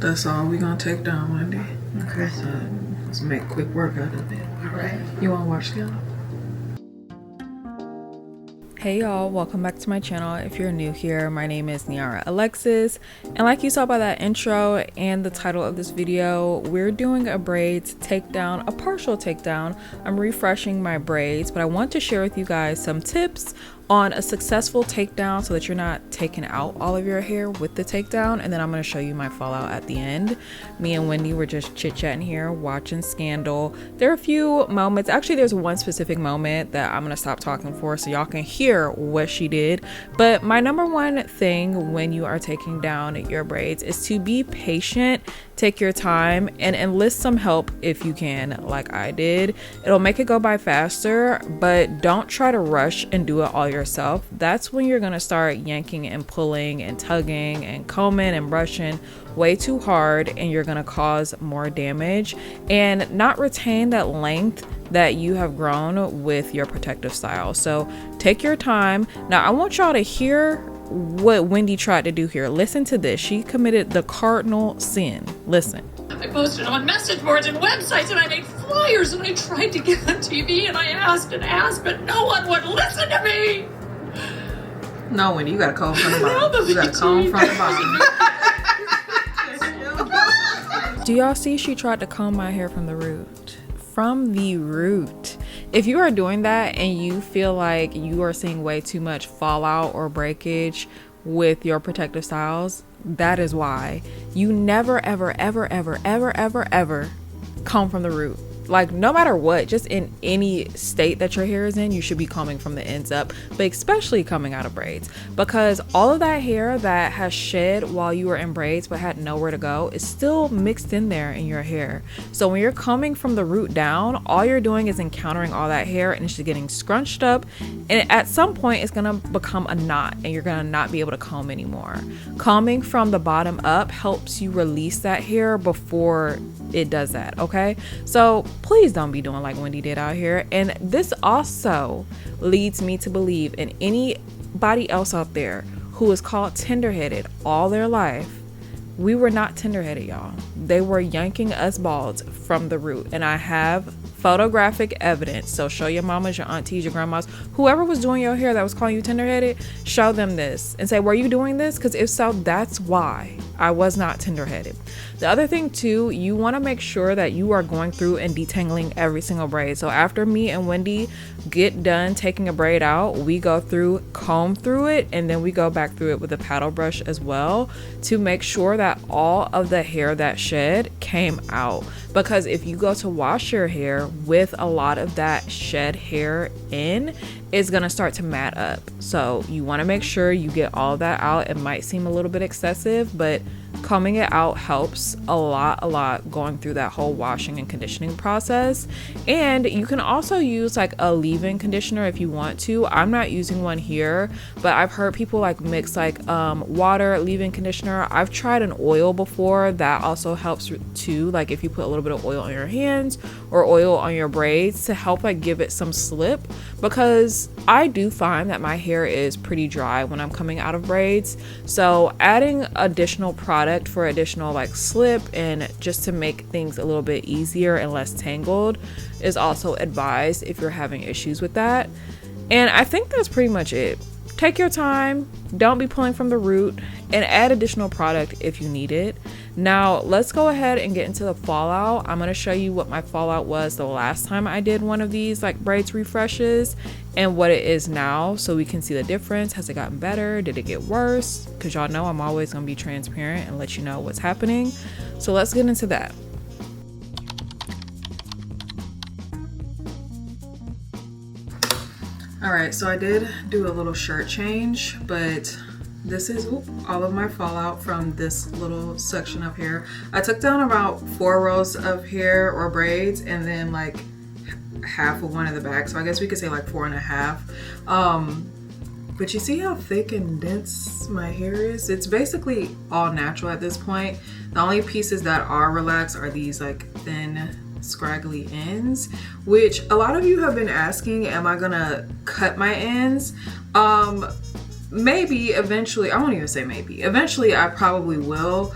That's all we gonna take down, Wendy. Okay. So let's make quick work out of it. All right. You wanna watch scallop? Hey y'all, welcome back to my channel. If you're new here, my name is Niara Alexis, and like you saw by that intro and the title of this video, we're doing a braids takedown, a partial takedown. I'm refreshing my braids, but I want to share with you guys some tips on a successful takedown so that you're not taking out all of your hair with the takedown. And then I'm going to show you my fallout at the end. Me and Wendy were just chit-chatting here watching Scandal. There are a few moments, actually there's one specific moment that I'm going to stop talking for so y'all can hear what she did. But my number one thing when you are taking down your braids is to be patient. Take your time and enlist some help if you can, like I did. It'll make it go by faster, but don't try to rush and do it all yourself. That's when you're gonna start yanking and pulling and tugging and combing and brushing way too hard, and you're gonna cause more damage and not retain that length that you have grown with your protective style. So take your time. Now I want y'all to hear what Wendy tried to do here. Listen to this. She committed the cardinal sin. Listen. I posted on message boards and websites, and I made flyers, and I tried to get on TV, and I asked and asked, but no one would listen to me. No, Wendy, you gotta comb from the bottom. You gotta comb from the bottom. Do y'all see she tried to comb my hair from the root? From the root. If you are doing that and you feel like you are seeing way too much fallout or breakage with your protective styles, that is why. You never ever comb from the root. Like, no matter what, just in any state that your hair is in, you should be combing from the ends up, but especially coming out of braids, because all of that hair that has shed while you were in braids but had nowhere to go is still mixed in there in your hair. So when you're combing from the root down, all you're doing is encountering all that hair and it's just getting scrunched up, and at some point it's gonna become a knot and you're gonna not be able to comb anymore. Combing from the bottom up helps you release that hair before it does that, okay? So please don't be doing like Wendy did out here. And this also leads me to believe in anybody else out there who is called tender-headed all their life. We were not tender-headed, y'all. They were yanking us balds from the root, and I have photographic evidence. So show your mamas, your aunties, your grandmas, whoever was doing your hair that was calling you tender-headed, show them this and say, were you doing this? Because if so, that's why I was not tender-headed. The other thing too, you want to make sure that you are going through and detangling every single braid. So after me and Wendy get done taking a braid out, we go through, comb through it, and then we go back through it with a paddle brush as well to make sure that all of the hair that shed came out. Because if you go to wash your hair with a lot of that shed hair in, it's gonna start to mat up. So you want to make sure you get all of that out. It might seem a little bit excessive, but combing it out helps a lot going through that whole washing and conditioning process. And you can also use like a leave-in conditioner if you want to. I'm not using one here, but I've heard people like mix like water, leave-in conditioner. I've tried an oil before. That also helps too, like if you put a little bit of oil on your hands or oil on your braids to help like give it some slip, because I do find that my hair is pretty dry when I'm coming out of braids. So adding additional product for additional like slip and just to make things a little bit easier and less tangled is also advised if you're having issues with that. And I think that's pretty much it. Take your time, don't be pulling from the root, and add additional product if you need it. Now let's go ahead and get into the fallout. I'm going to show you what my fallout was the last time I did one of these like braids refreshes and what it is now, so we can see the difference. Has it gotten better? Did it get worse? Because y'all know I'm always going to be transparent and let you know what's happening. So let's get into that. All right, so I did do a little shirt change, but this is all of my fallout from this little section of hair. I took down about 4 rows of hair or braids and then like half of one in the back. So I guess we could say like 4.5. But you see how thick and dense my hair is? It's basically all natural at this point. The only pieces that are relaxed are these like thin scraggly ends, which a lot of you have been asking, am I gonna cut my ends? maybe eventually, I won't even say maybe, eventually I probably will.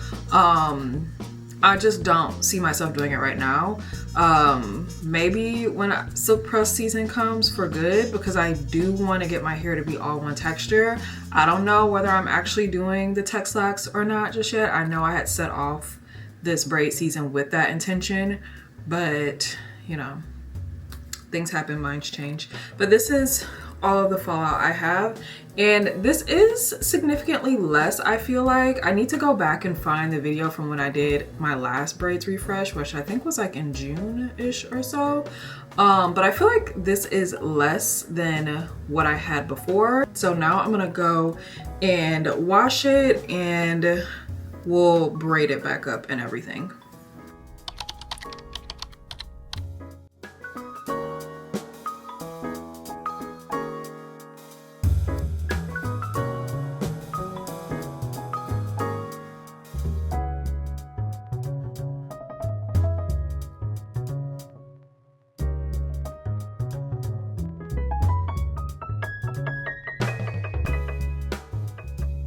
I just don't see myself doing it right now. Maybe when silk press season comes for good, because I do want to get my hair to be all one texture. I don't know whether I'm actually doing the Texlax or not just yet. I know I had set off this braid season with that intention, but you know, things happen, minds change. But this is all of the fallout I have, and this is significantly less. I feel like I need to go back and find the video from when I did my last braids refresh, which I think was like in June-ish or so. But I feel like this is less than what I had before. So now I'm gonna go and wash it and we'll braid it back up and everything.